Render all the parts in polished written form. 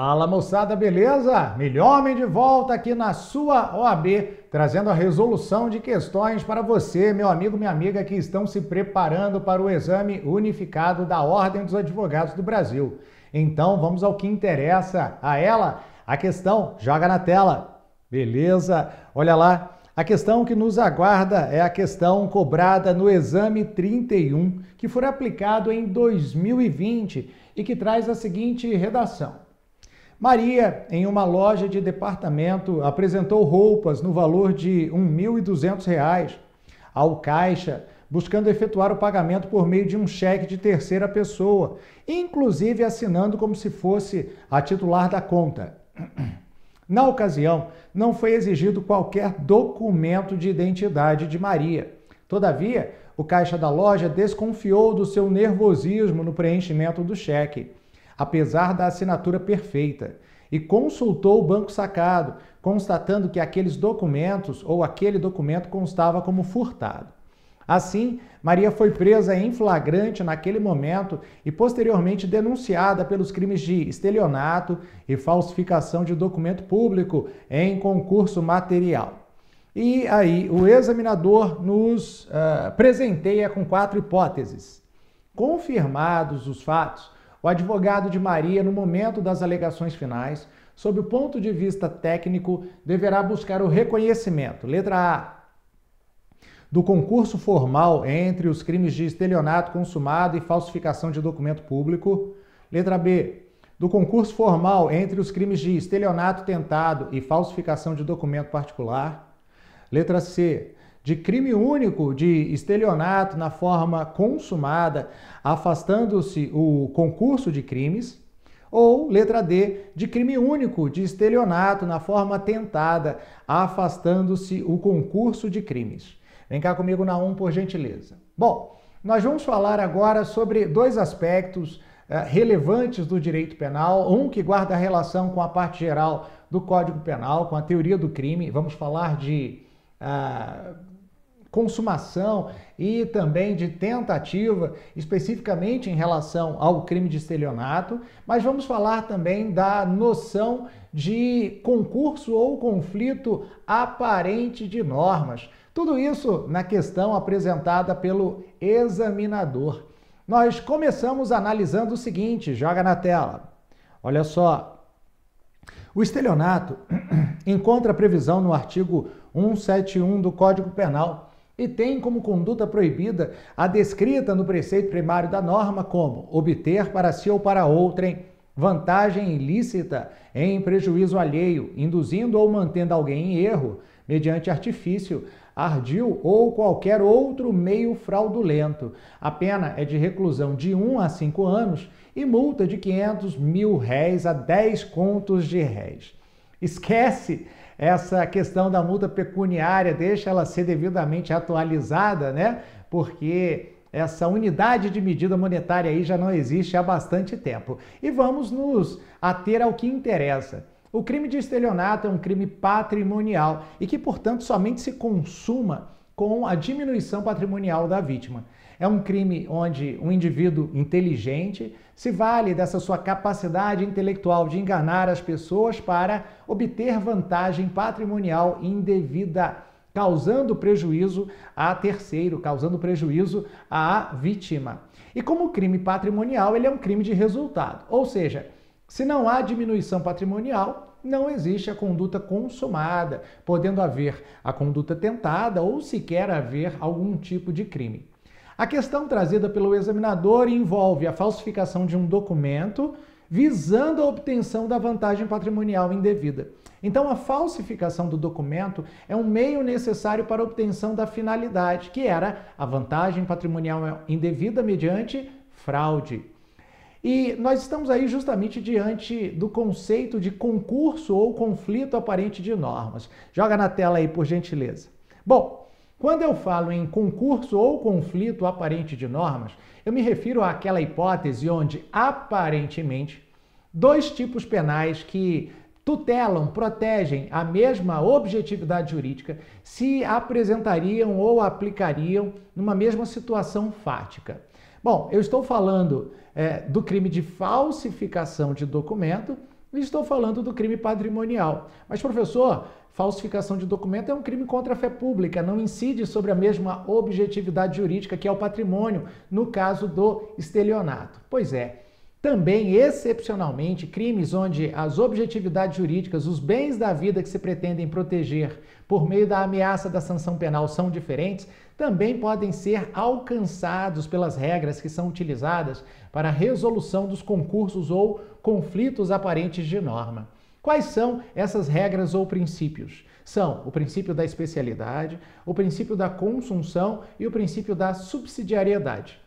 Fala moçada, beleza? Milhomem de volta aqui na sua OAB, trazendo a resolução de questões para você, meu amigo, minha amiga, que estão se preparando para o exame unificado da Ordem dos Advogados do Brasil. Então vamos ao que interessa a ela. A questão, joga na tela. Beleza? Olha lá. A questão que nos aguarda é a questão cobrada no exame 31, que foi aplicado em 2020 e que traz a seguinte redação. Maria, em uma loja de departamento, apresentou roupas no valor de R$ 1.200 ao caixa, buscando efetuar o pagamento por meio de um cheque de terceira pessoa, inclusive assinando como se fosse a titular da conta. Na ocasião, não foi exigido qualquer documento de identidade de Maria. Todavia, o caixa da loja desconfiou do seu nervosismo no preenchimento do cheque, apesar da assinatura perfeita, e consultou o banco sacado, constatando que aqueles documentos ou aquele documento constava como furtado. Assim, Maria foi presa em flagrante naquele momento e posteriormente denunciada pelos crimes de estelionato e falsificação de documento público em concurso material. E aí, o examinador nos presenteia com 4 hipóteses. Confirmados os fatos, o advogado de Maria, no momento das alegações finais, sob o ponto de vista técnico, deverá buscar o reconhecimento. Letra A. Do concurso formal entre os crimes de estelionato consumado e falsificação de documento público. Letra B. Do concurso formal entre os crimes de estelionato tentado e falsificação de documento particular. Letra C. De crime único de estelionato na forma consumada, afastando-se o concurso de crimes. Ou, letra D, de crime único de estelionato na forma tentada, afastando-se o concurso de crimes. Vem cá comigo na 1, por gentileza. Bom, nós vamos falar agora sobre 2 aspectos relevantes do direito penal, um que guarda relação com a parte geral do Código Penal, com a teoria do crime. Vamos falar de consumação e também de tentativa, especificamente em relação ao crime de estelionato, mas vamos falar também da noção de concurso ou conflito aparente de normas. Tudo isso na questão apresentada pelo examinador. Nós começamos analisando o seguinte, joga na tela. Olha só. O estelionato encontra previsão no artigo 171 do Código Penal e tem como conduta proibida a descrita no preceito primário da norma como obter para si ou para outrem vantagem ilícita em prejuízo alheio, induzindo ou mantendo alguém em erro, mediante artifício, ardil ou qualquer outro meio fraudulento. A pena é de reclusão de 1 a 5 anos e multa de R$ 500.000 a 10 contos de réis. Esquece essa questão da multa pecuniária, deixa ela ser devidamente atualizada, né? Porque essa unidade de medida monetária aí já não existe há bastante tempo. E vamos nos ater ao que interessa. O crime de estelionato é um crime patrimonial e que, portanto, somente se consuma com a diminuição patrimonial da vítima. É um crime onde um indivíduo inteligente se vale dessa sua capacidade intelectual de enganar as pessoas para obter vantagem patrimonial indevida, causando prejuízo a terceiro, causando prejuízo à vítima. E como crime patrimonial, ele é um crime de resultado, ou seja, se não há diminuição patrimonial, não existe a conduta consumada, podendo haver a conduta tentada ou sequer haver algum tipo de crime. A questão trazida pelo examinador envolve a falsificação de um documento visando a obtenção da vantagem patrimonial indevida. Então, a falsificação do documento é um meio necessário para a obtenção da finalidade, que era a vantagem patrimonial indevida mediante fraude. E nós estamos aí justamente diante do conceito de concurso ou conflito aparente de normas. Joga na tela aí, por gentileza. Bom, quando eu falo em concurso ou conflito aparente de normas, eu me refiro àquela hipótese onde, aparentemente, 2 tipos penais que tutelam, protegem a mesma objetividade jurídica se apresentariam ou aplicariam numa mesma situação fática. Bom, eu estou falando do crime de falsificação de documento Estou falando do crime patrimonial. Mas, professor, falsificação de documento é um crime contra a fé pública, não incide sobre a mesma objetividade jurídica que é o patrimônio, no caso do estelionato. Pois é. Também, excepcionalmente, crimes onde as objetividades jurídicas, os bens da vida que se pretendem proteger por meio da ameaça da sanção penal são diferentes, também podem ser alcançados pelas regras que são utilizadas para a resolução dos concursos ou conflitos aparentes de norma. Quais são essas regras ou princípios? São o princípio da especialidade, o princípio da consunção e o princípio da subsidiariedade.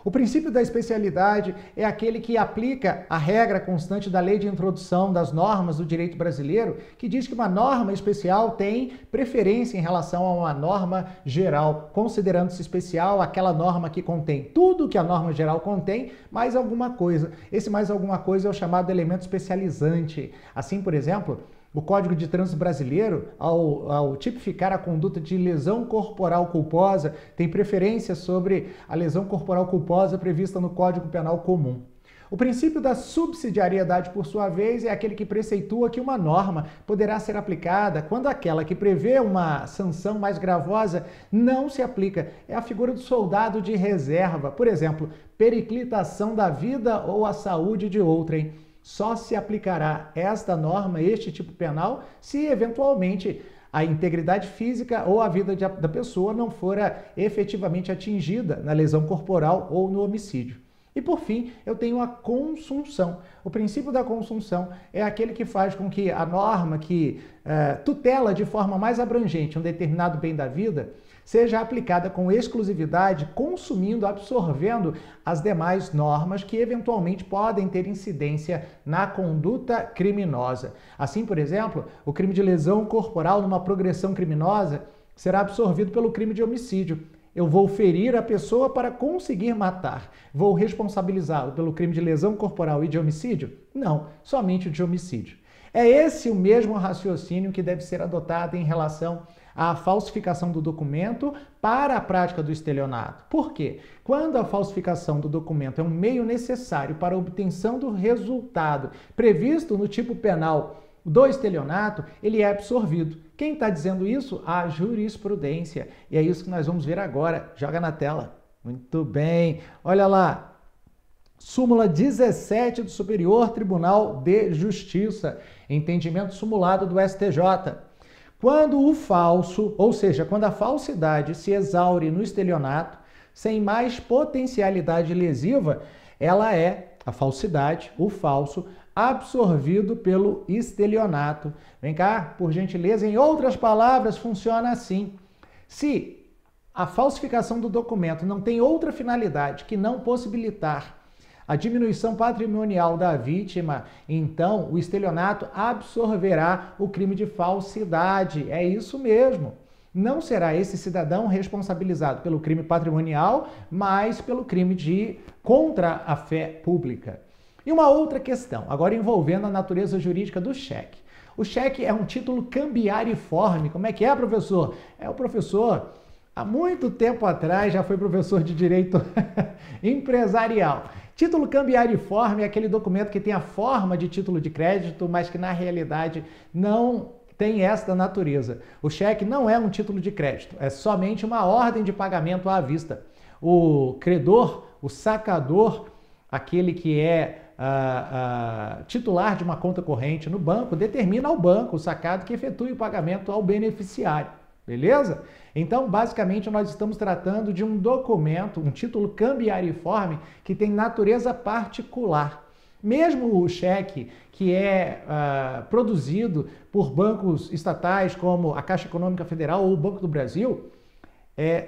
O princípio da especialidade é aquele que aplica a regra constante da lei de introdução das normas do direito brasileiro, que diz que uma norma especial tem preferência em relação a uma norma geral, considerando-se especial aquela norma que contém tudo que a norma geral contém, mais alguma coisa. Esse mais alguma coisa é o chamado elemento especializante. Assim, por exemplo, o Código de Trânsito Brasileiro, ao tipificar a conduta de lesão corporal culposa, tem preferência sobre a lesão corporal culposa prevista no Código Penal Comum. O princípio da subsidiariedade, por sua vez, é aquele que preceitua que uma norma poderá ser aplicada quando aquela que prevê uma sanção mais gravosa não se aplica. É a figura do soldado de reserva. Por exemplo, periclitação da vida ou a saúde de outrem. Só se aplicará esta norma, este tipo penal, se eventualmente a integridade física ou a vida da pessoa não fora efetivamente atingida na lesão corporal ou no homicídio. E por fim, eu tenho a consunção. O princípio da consunção é aquele que faz com que a norma que tutela de forma mais abrangente um determinado bem da vida seja aplicada com exclusividade, consumindo, absorvendo as demais normas que eventualmente podem ter incidência na conduta criminosa. Assim, por exemplo, o crime de lesão corporal numa progressão criminosa será absorvido pelo crime de homicídio. Eu vou ferir a pessoa para conseguir matar. Vou responsabilizá-lo pelo crime de lesão corporal e de homicídio? Não, somente o de homicídio. É esse o mesmo raciocínio que deve ser adotado em relação à falsificação do documento para a prática do estelionato. Por quê? Quando a falsificação do documento é um meio necessário para a obtenção do resultado previsto no tipo penal do estelionato, ele é absorvido. Quem está dizendo isso? A jurisprudência. E é isso que nós vamos ver agora. Joga na tela. Muito bem. Olha lá. Súmula 17 do Superior Tribunal de Justiça. Entendimento sumulado do STJ. Quando o falso, ou seja, quando a falsidade se exaure no estelionato, sem mais potencialidade lesiva, ela é, a falsidade, o falso, absorvido pelo estelionato. Vem cá, por gentileza, em outras palavras, funciona assim. Se a falsificação do documento não tem outra finalidade que não possibilitar a diminuição patrimonial da vítima, então o estelionato absorverá o crime de falsidade. É isso mesmo. Não será esse cidadão responsabilizado pelo crime patrimonial, mas pelo crime de contra a fé pública. E uma outra questão, agora envolvendo a natureza jurídica do cheque. O cheque é um título cambiariforme. Como é que é, professor? O professor, há muito tempo atrás, já foi professor de direito empresarial. Título cambiariforme é aquele documento que tem a forma de título de crédito, mas que na realidade não tem esta natureza. O cheque não é um título de crédito, é somente uma ordem de pagamento à vista. O credor, o sacador, aquele que é titular de uma conta corrente no banco, determina ao banco, o sacado, que efetue o pagamento ao beneficiário. Beleza? Então, basicamente, nós estamos tratando de um documento, um título cambiariforme que tem natureza particular. Mesmo o cheque que é produzido por bancos estatais como a Caixa Econômica Federal ou o Banco do Brasil,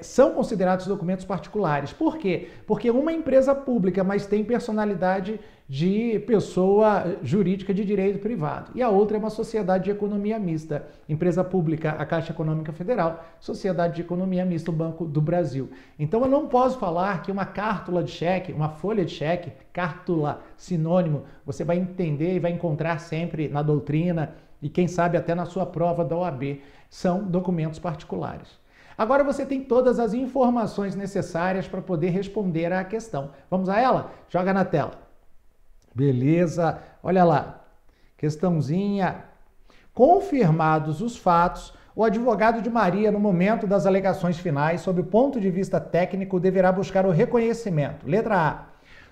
são considerados documentos particulares. Por quê? Porque uma empresa pública, mas tem personalidade de pessoa jurídica de direito privado. E a outra é uma sociedade de economia mista. Empresa pública, a Caixa Econômica Federal, sociedade de economia mista, o Banco do Brasil. Então eu não posso falar que uma cártula de cheque, uma folha de cheque, cártula, sinônimo, você vai entender e vai encontrar sempre na doutrina e quem sabe até na sua prova da OAB, são documentos particulares. Agora você tem todas as informações necessárias para poder responder à questão. Vamos a ela? Joga na tela. Beleza. Olha lá. Questãozinha. Confirmados os fatos, o advogado de Maria, no momento das alegações finais, sob o ponto de vista técnico, deverá buscar o reconhecimento. Letra A.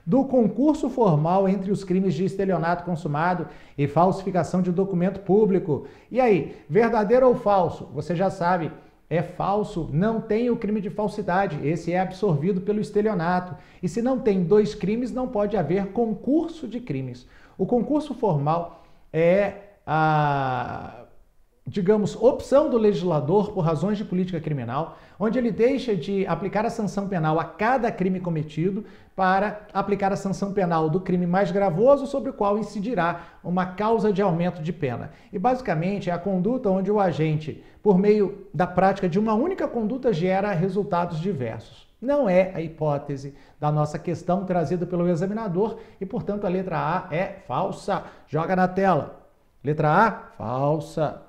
Do concurso formal entre os crimes de estelionato consumado e falsificação de documento público. E aí, verdadeiro ou falso? Você já sabe, é falso, não tem o crime de falsidade, esse é absorvido pelo estelionato. E se não tem dois crimes, não pode haver concurso de crimes. O concurso formal é digamos, opção do legislador por razões de política criminal, onde ele deixa de aplicar a sanção penal a cada crime cometido para aplicar a sanção penal do crime mais gravoso sobre o qual incidirá uma causa de aumento de pena. E basicamente é a conduta onde o agente, por meio da prática de uma única conduta, gera resultados diversos. Não é a hipótese da nossa questão trazida pelo examinador e, portanto, a letra A é falsa. Joga na tela. Letra A, falsa.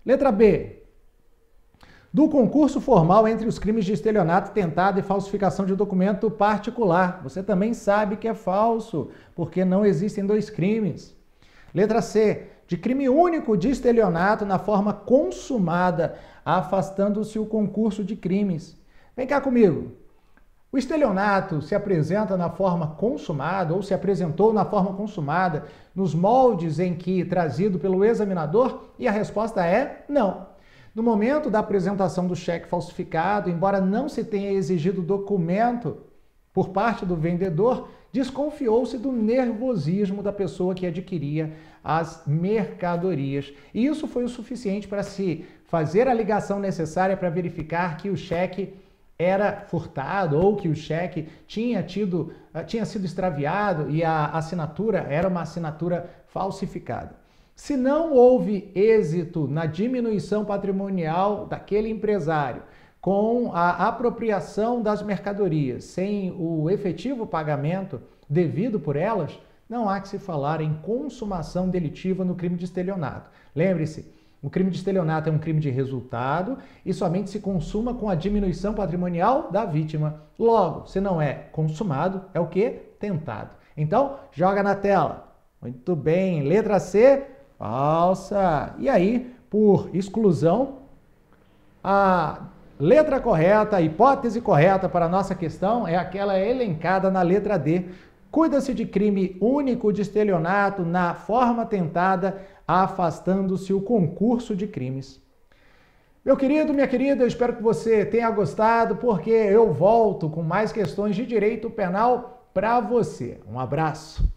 Letra B. Do concurso formal entre os crimes de estelionato, tentado e falsificação de documento particular. Você também sabe que é falso, porque não existem dois crimes. Letra C. De crime único de estelionato na forma consumada, afastando-se o concurso de crimes. Vem cá comigo. O estelionato se apresenta na forma consumada ou se apresentou na forma consumada nos moldes em que trazido pelo examinador? E a resposta é não. No momento da apresentação do cheque falsificado, embora não se tenha exigido documento por parte do vendedor, desconfiou-se do nervosismo da pessoa que adquiria as mercadorias. E isso foi o suficiente para se fazer a ligação necessária para verificar que o cheque era furtado ou que o cheque tinha sido extraviado e a assinatura era uma assinatura falsificada. Se não houve êxito na diminuição patrimonial daquele empresário com a apropriação das mercadorias sem o efetivo pagamento devido por elas, não há que se falar em consumação delitiva no crime de estelionato. Lembre-se, o crime de estelionato é um crime de resultado e somente se consuma com a diminuição patrimonial da vítima. Logo, se não é consumado, é o quê? Tentado. Então, joga na tela. Muito bem. Letra C, falsa. E aí, por exclusão, a letra correta, a hipótese correta para a nossa questão é aquela elencada na letra D. Cuida-se de crime único de estelionato na forma tentada, afastando-se o concurso de crimes. Meu querido, minha querida, eu espero que você tenha gostado, porque eu volto com mais questões de direito penal para você. Um abraço.